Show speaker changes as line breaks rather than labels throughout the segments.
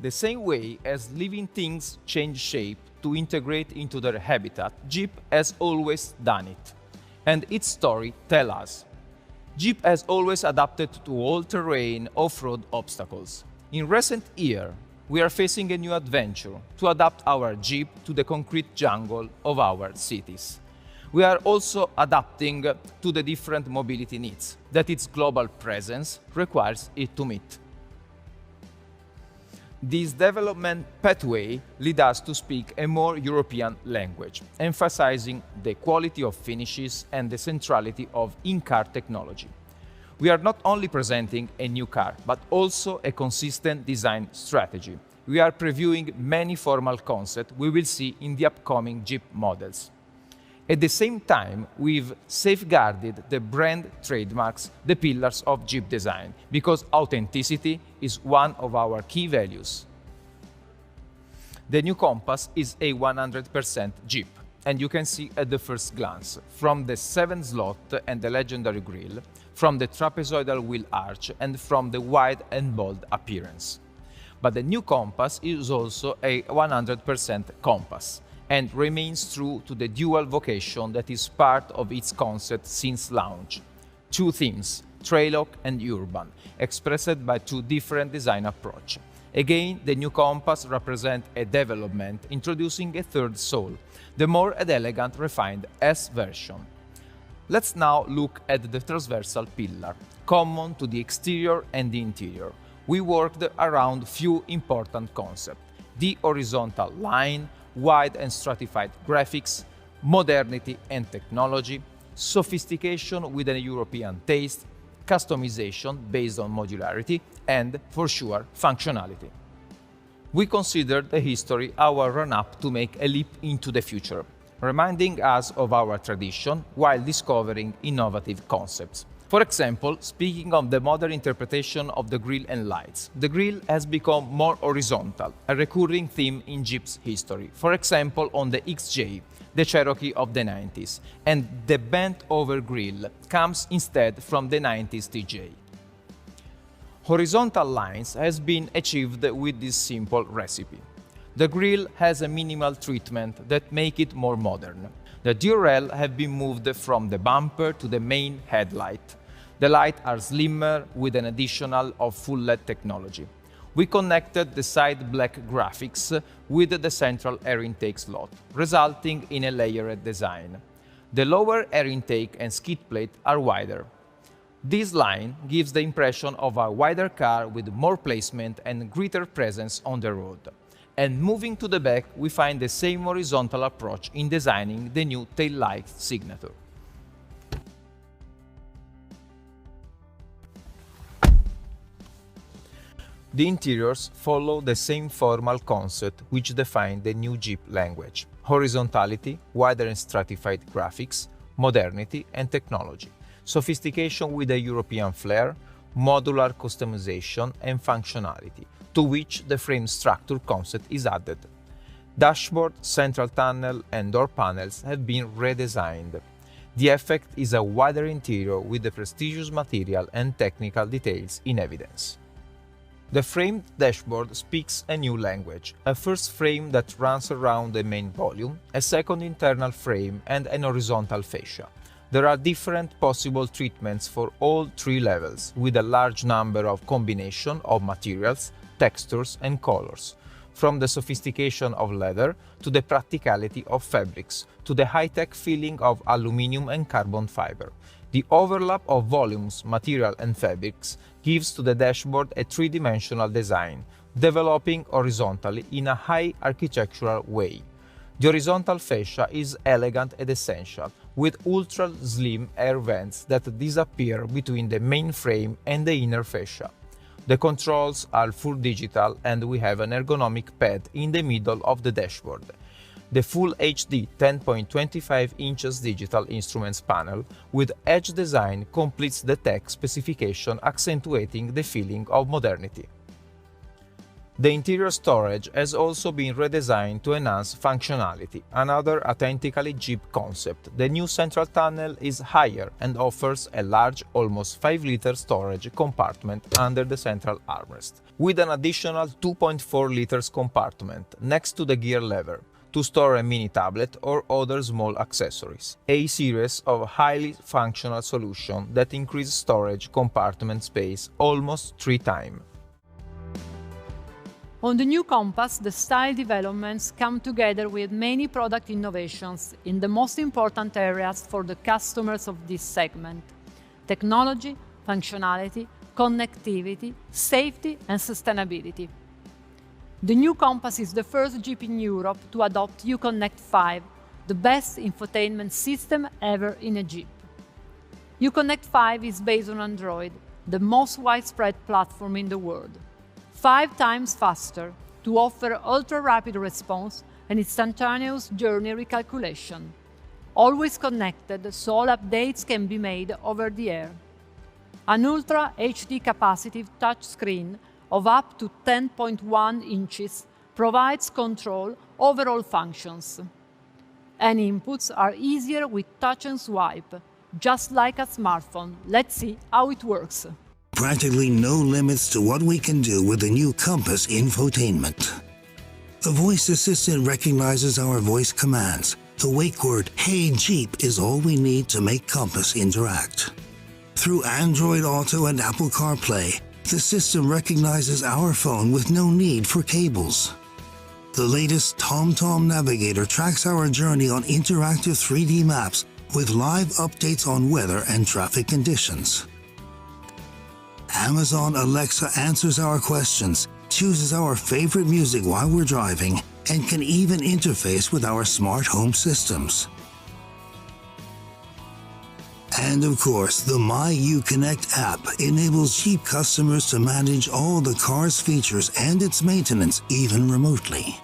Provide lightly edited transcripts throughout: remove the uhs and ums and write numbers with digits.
The same way as living things change shape to integrate into their habitat, Jeep has always done it. And its story tells us. Jeep has always adapted to all-terrain off-road obstacles. In recent years, we are facing a new adventure to adapt our Jeep to the concrete jungle of our cities. We are also adapting to the different mobility needs that its global presence requires it to meet. This development pathway leads us to speak a more European language, emphasizing the quality of finishes and the centrality of in-car technology. We are not only presenting a new car, but also a consistent design strategy. We are previewing many formal concepts we will see in the upcoming Jeep models. At the same time, we've safeguarded the brand trademarks, the pillars of Jeep design, because authenticity is one of our key values. The new Compass is a 100% Jeep, and you can see at the first glance, from the 7-slot and the legendary grille, from the trapezoidal wheel arch, and from the wide and bold appearance. But the new Compass is also a 100% Compass, and remains true to the dual vocation that is part of its concept since launch. Two themes, Trailhawk and Urban, expressed by two different design approaches. Again, the new Compass represents a development, introducing a third soul, the more elegant, refined S version. Let's now look at the transversal pillar, common to the exterior and the interior. We worked around few important concepts: the horizontal line, wide and stratified graphics, modernity and technology, sophistication with a European taste, customization based on modularity, and, for sure, functionality. We considered the history our run-up to make a leap into the future, reminding us of our tradition while discovering innovative concepts. For example, speaking of the modern interpretation of the grille and lights, the grille has become more horizontal, a recurring theme in Jeep's history. For example, on the XJ, the Cherokee of the 90s, and the bent-over grille comes instead from the 90s TJ. Horizontal lines has been achieved with this simple recipe. The grille has a minimal treatment that makes it more modern. The diorel have been moved from the bumper to the main headlight. The lights are slimmer with an additional of full LED technology. We connected the side black graphics with the central air intake slot, resulting in a layered design. The lower air intake and skid plate are wider. This line gives the impression of a wider car with more placement and greater presence on the road. And moving to the back, we find the same horizontal approach in designing the new taillight signature. The interiors follow the same formal concept which define the new Jeep language: horizontality, wider and stratified graphics, modernity and technology, sophistication with a European flair, modular customization and functionality, to which the frame structure concept is added. Dashboard, central tunnel and door panels have been redesigned. The effect is a wider interior with the prestigious material and technical details in evidence. The framed dashboard speaks a new language: a first frame that runs around the main volume, a second internal frame and an horizontal fascia. There are different possible treatments for all three levels, with a large number of combination of materials, textures and colors, from the sophistication of leather to the practicality of fabrics, to the high-tech feeling of aluminum and carbon fiber. The overlap of volumes, material and fabrics gives to the dashboard a three-dimensional design, developing horizontally in a high architectural way. The horizontal fascia is elegant and essential, with ultra-slim air vents that disappear between the main frame and the inner fascia. The controls are full digital and we have an ergonomic pad in the middle of the dashboard. The Full HD 10.25 inches digital instruments panel with edge design completes the tech specification, accentuating the feeling of modernity. The interior storage has also been redesigned to enhance functionality, another authentically Jeep concept. The new central tunnel is higher and offers a large, almost 5-liter storage compartment under the central armrest, with an additional 2.4 liters compartment next to the gear lever to store a mini tablet or other small accessories. A series of highly functional solutions that increase storage compartment space almost 3 times.
On the new Compass, the style developments come together with many product innovations in the most important areas for the customers of this segment: technology, functionality, connectivity, safety, and sustainability. The new Compass is the first Jeep in Europe to adopt Uconnect 5, the best infotainment system ever in a Jeep. Uconnect 5 is based on Android, the most widespread platform in the world. 5 times faster to offer ultra-rapid response and instantaneous journey recalculation. Always connected, so all updates can be made over the air. An Ultra HD capacitive touchscreen of up to 10.1 inches provides control over all functions. And inputs are easier with touch and swipe, just like a smartphone. Let's see how it works.
Practically no limits to what we can do with the new Compass infotainment. The voice assistant recognizes our voice commands. The wake word, "Hey Jeep," is all we need to make Compass interact. Through Android Auto and Apple CarPlay, the system recognizes our phone with no need for cables. The latest TomTom Navigator tracks our journey on interactive 3D maps with live updates on weather and traffic conditions. Amazon Alexa answers our questions, chooses our favorite music while we're driving, and can even interface with our smart home systems. And of course, the My Uconnect app enables Jeep customers to manage all the car's features and its maintenance, even remotely.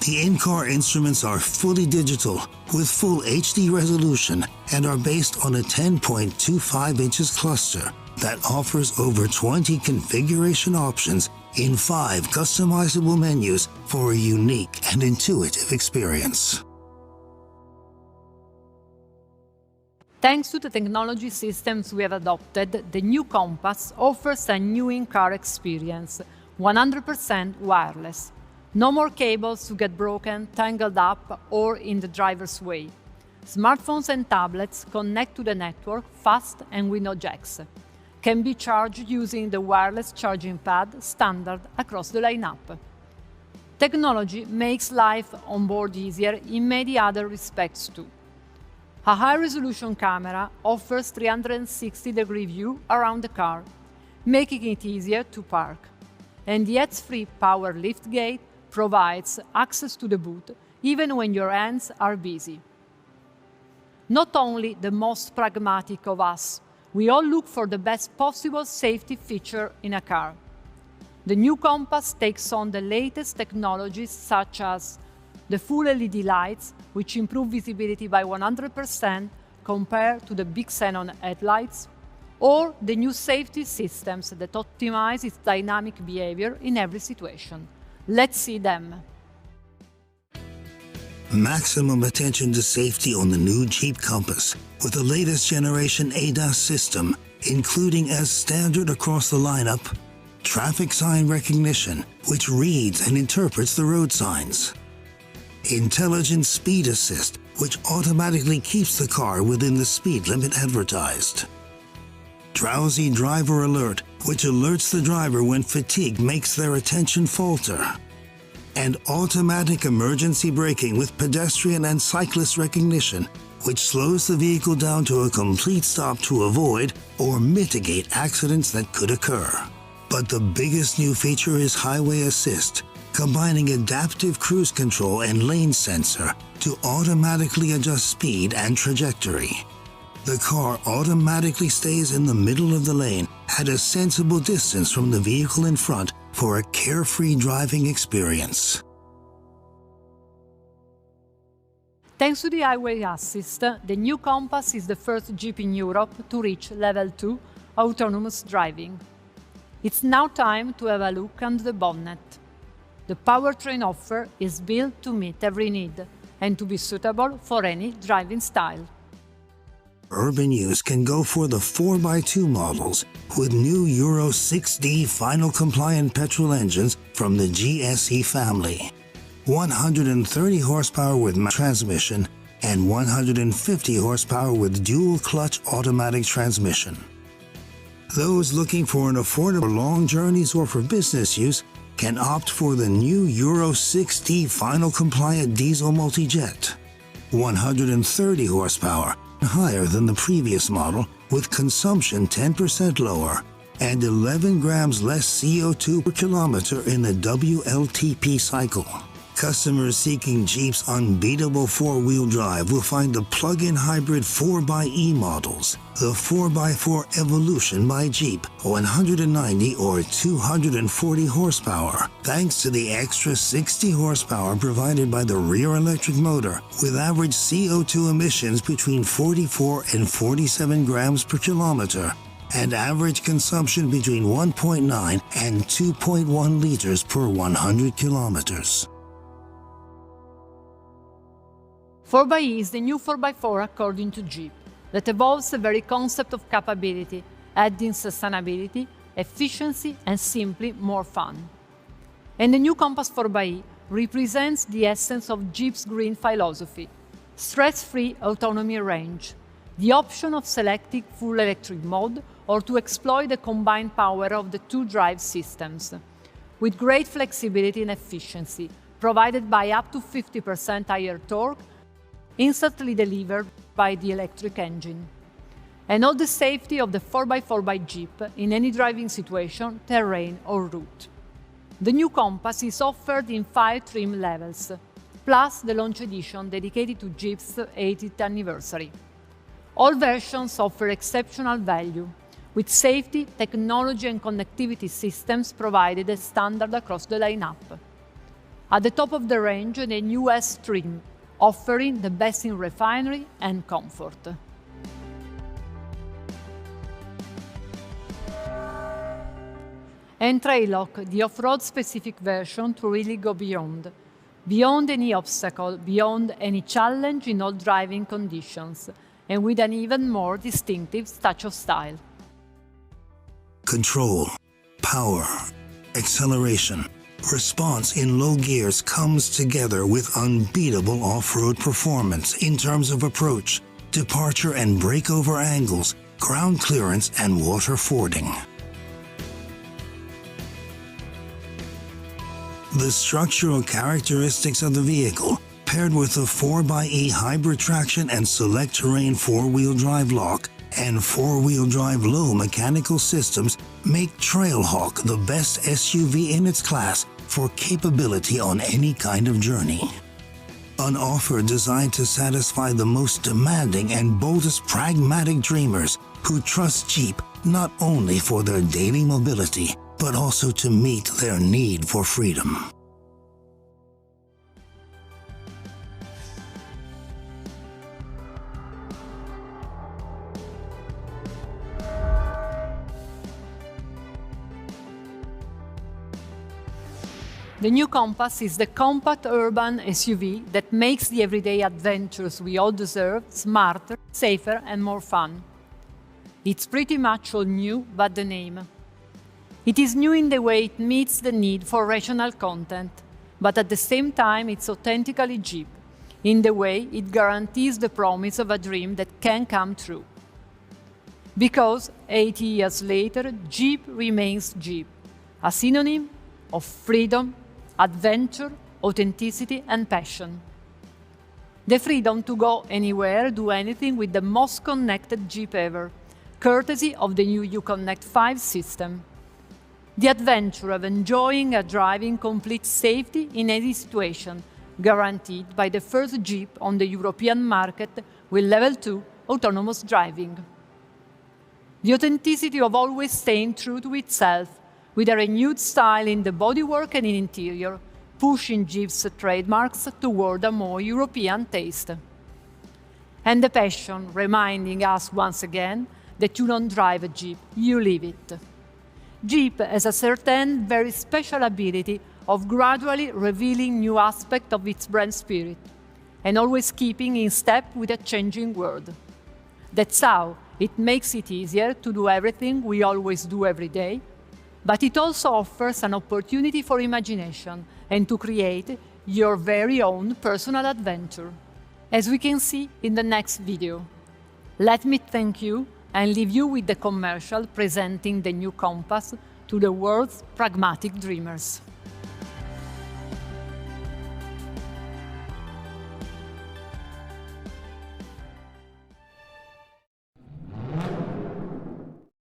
The in-car instruments are fully digital with full HD resolution and are based on a 10.25 inches cluster that offers over 20 configuration options in 5 customizable menus for a unique and intuitive experience.
Thanks to the technology systems we have adopted, the new Compass offers a new in-car experience, 100% wireless. No more cables to get broken, tangled up, or in the driver's way. Smartphones and tablets connect to the network fast and with no jacks. Can be charged using the wireless charging pad standard across the lineup. Technology makes life on board easier in many other respects too. A high-resolution camera offers 360-degree view around the car, making it easier to park. And the hands-free power liftgate provides access to the boot even when your hands are busy. Not only the most pragmatic of us, we all look for the best possible safety feature in a car. The new Compass takes on the latest technologies such as the full LED lights, which improve visibility by 100% compared to the big xenon headlights, or the new safety systems that optimize its dynamic behavior in every situation. Let's see them.
Maximum attention to safety on the new Jeep Compass with the latest generation ADAS system, including as standard across the lineup, traffic sign recognition, which reads and interprets the road signs, intelligent speed assist, which automatically keeps the car within the speed limit advertised, drowsy driver alert, which alerts the driver when fatigue makes their attention falter, and automatic emergency braking with pedestrian and cyclist recognition, which slows the vehicle down to a complete stop to avoid or mitigate accidents that could occur. But the biggest new feature is highway assist, combining adaptive cruise control and lane sensor to automatically adjust speed and trajectory. The car automatically stays in the middle of the lane at a sensible distance from the vehicle in front for a carefree driving experience.
Thanks to the highway assist, the new Compass is the first Jeep in Europe to reach Level 2 autonomous driving. It's now time to have a look under the bonnet. The Powertrain offer is built to meet every need and to be suitable for any driving style.
Urban use can go for the 4x2 models with new Euro 6D final compliant petrol engines from the GSE family. 130 horsepower with transmission and 150 horsepower with dual clutch automatic transmission. Those looking for an affordable long journeys or for business use can opt for the new Euro 6D final compliant diesel multi-jet. 130 horsepower, higher than the previous model, with consumption 10% lower and 11 grams less CO2 per kilometer in the WLTP cycle. Customers seeking Jeep's unbeatable four-wheel drive will find the plug-in hybrid 4xe models, the 4x4 Evolution by Jeep, 190 or 240 horsepower, thanks to the extra 60 horsepower provided by the rear electric motor, with average CO2 emissions between 44 and 47 grams per kilometer, and average consumption between 1.9 and 2.1 liters per 100 kilometers.
4xe is the new 4x4 according to Jeep, that evolves the very concept of capability, adding sustainability, efficiency and simply more fun. And the new Compass 4xe represents the essence of Jeep's green philosophy, stress-free autonomy range, the option of selecting full electric mode or to exploit the combined power of the two drive systems, with great flexibility and efficiency, provided by up to 50% higher torque, instantly delivered by the electric engine. And all the safety of the 4x4 by Jeep in any driving situation, terrain or route. The new Compass is offered in 5 trim levels, plus the launch edition dedicated to Jeep's 80th anniversary. All versions offer exceptional value, with safety, technology and connectivity systems provided as standard across the lineup. At the top of the range, the new S trim, offering the best in refinery and comfort. And Trailhawk, the off-road specific version to really go beyond any obstacle, beyond any challenge in all driving conditions, and with an even more distinctive touch of style.
Control, power, acceleration, response in low gears comes together with unbeatable off-road performance in terms of approach, departure and breakover angles, ground clearance and water fording. The structural characteristics of the vehicle, paired with the 4xe hybrid traction and select terrain four-wheel drive lock and four-wheel drive low mechanical systems, make Trailhawk the best SUV in its class for capability on any kind of journey. An offer designed to satisfy the most demanding and boldest pragmatic dreamers who trust Jeep not only for their daily mobility, but also to meet their need for freedom.
The new Compass is the compact urban SUV that makes the everyday adventures we all deserve smarter, safer and more fun. It's pretty much all new but the name. It is new in the way it meets the need for rational content, but at the same time it's authentically Jeep, in the way it guarantees the promise of a dream that can come true. Because 80 years later, Jeep remains Jeep, a synonym of freedom, adventure, authenticity and passion. The freedom to go anywhere, do anything with the most connected Jeep ever, courtesy of the new Uconnect 5 system. The adventure of enjoying a drive in complete safety in any situation, guaranteed by the first Jeep on the European market with Level 2 autonomous driving. The authenticity of always staying true to itself, with a renewed style in the bodywork and in interior, pushing Jeep's trademarks toward a more European taste. And the passion, reminding us once again that you don't drive a Jeep, you live it. Jeep has a certain very special ability of gradually revealing new aspects of its brand spirit and always keeping in step with a changing world. That's how it makes it easier to do everything we always do every day, but it also offers an opportunity for imagination and to create your very own personal adventure, as we can see in the next video. Let me thank you and leave you with the commercial presenting the new Compass to the world's pragmatic dreamers.